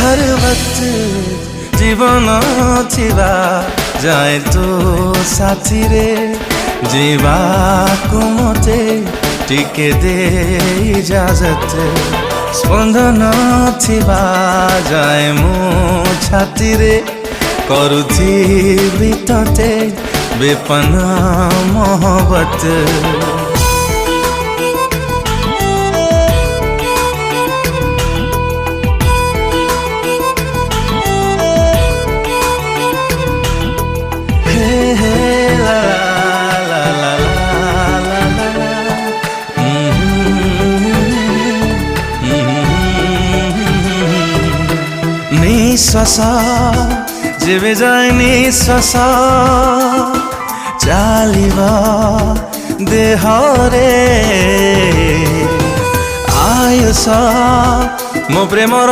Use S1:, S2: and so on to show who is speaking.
S1: हर वक्त जीवन थिबा जाए तो साथी रे जीवा को मते टिके दे इजाजत स्पंदन थिबा जाए मो छाती रे करुथी तते बेपना मोहब्बत निश्वास जेबे जाए निश्वास चालिबा देहरे आयुष मो प्रेमर